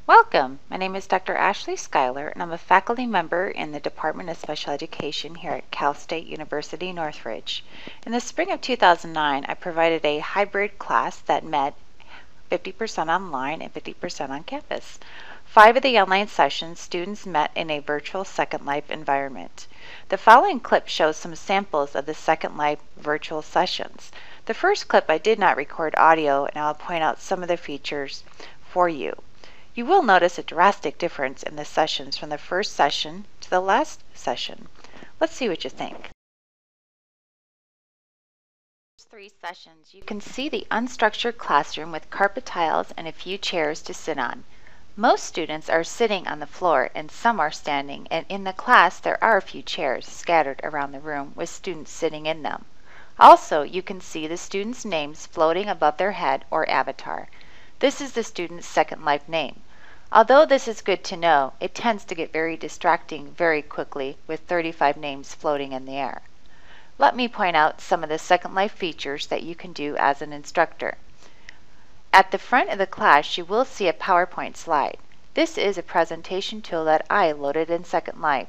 Welcome! My name is Dr. Ashley Skylar, and I'm a faculty member in the Department of Special Education here at Cal State University Northridge. In the spring of 2009, I provided a hybrid class that met 50% online and 50% on campus. 5 of the online sessions, students met in a virtual Second Life environment. The following clip shows some samples of the Second Life virtual sessions. The first clip I did not record audio, and I'll point out some of the features for you. You will notice a drastic difference in the sessions from the first session to the last session. Let's see what you think. 3 sessions, you can see the unstructured classroom with carpet tiles and a few chairs to sit on. Most students are sitting on the floor and some are standing, and in the class there are a few chairs scattered around the room with students sitting in them. Also, you can see the students' names floating above their head or avatar. This is the student's Second Life name. Although this is good to know, it tends to get very distracting very quickly with 35 names floating in the air. Let me point out some of the Second Life features that you can do as an instructor. At the front of the class, you will see a PowerPoint slide. This is a presentation tool that I loaded in Second Life.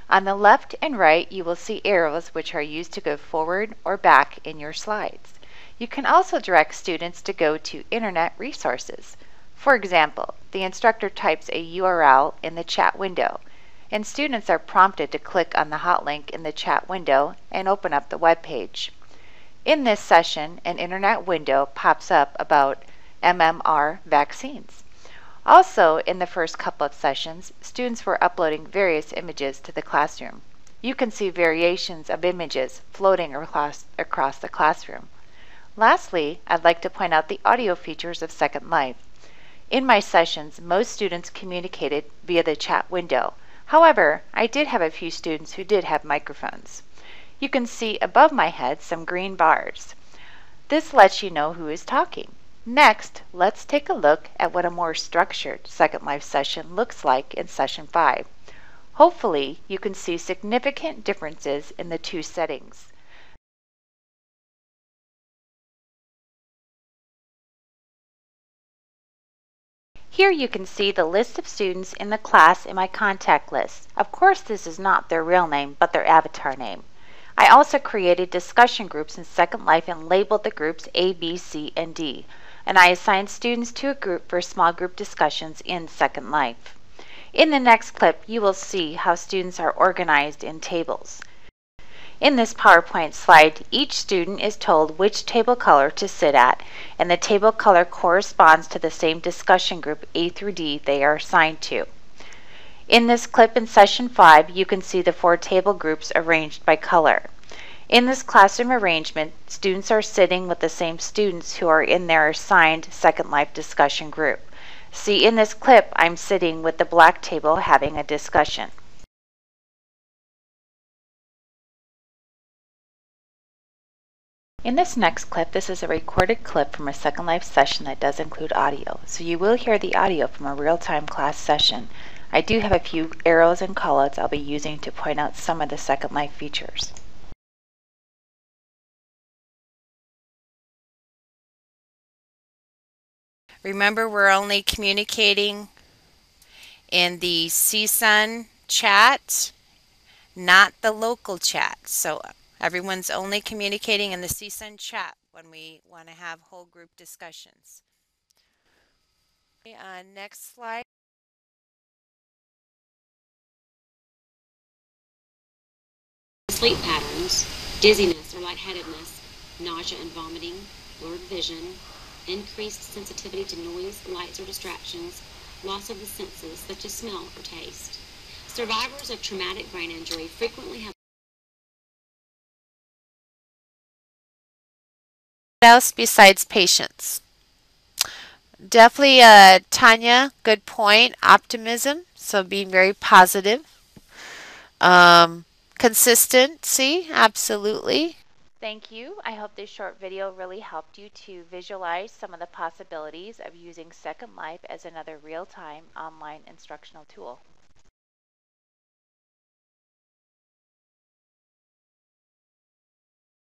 On the left and right, you will see arrows which are used to go forward or back in your slides. You can also direct students to go to Internet resources. For example, the instructor types a URL in the chat window, and students are prompted to click on the hot link in the chat window and open up the web page. In this session, an Internet window pops up about MMR vaccines. Also, in the first couple of sessions, students were uploading various images to the classroom. You can see variations of images floating across the classroom. Lastly, I'd like to point out the audio features of Second Life. In my sessions, most students communicated via the chat window. However, I did have a few students who did have microphones. You can see above my head some green bars. This lets you know who is talking. Next, let's take a look at what a more structured Second Life session looks like in Session 5. Hopefully, you can see significant differences in the two settings. Here you can see the list of students in the class in my contact list. Of course, this is not their real name, but their avatar name. I also created discussion groups in Second Life and labeled the groups A, B, C, and D. And I assigned students to a group for small group discussions in Second Life. In the next clip, you will see how students are organized in tables. In this PowerPoint slide, each student is told which table color to sit at, and the table color corresponds to the same discussion group A through D they are assigned to. In this clip in Session 5, you can see the 4 table groups arranged by color. In this classroom arrangement, students are sitting with the same students who are in their assigned Second Life discussion group. See, in this clip, I'm sitting with the black table having a discussion. In this next clip, this is a recorded clip from a Second Life session that does include audio, so you will hear the audio from a real-time class session. I do have a few arrows and callouts I'll be using to point out some of the Second Life features. Remember, we're only communicating in the CSUN chat, not the local chat. So everyone's only communicating in the CSUN chat when we want to have whole group discussions. Next slide. Sleep patterns, dizziness or lightheadedness, nausea and vomiting, blurred vision, increased sensitivity to noise, lights or distractions, loss of the senses such as smell or taste. Survivors of traumatic brain injury frequently have Else besides patience. Definitely, Tanya, good point. Optimism, so being very positive. Consistency, absolutely. Thank you. I hope this short video really helped you to visualize some of the possibilities of using Second Life as another real-time online instructional tool.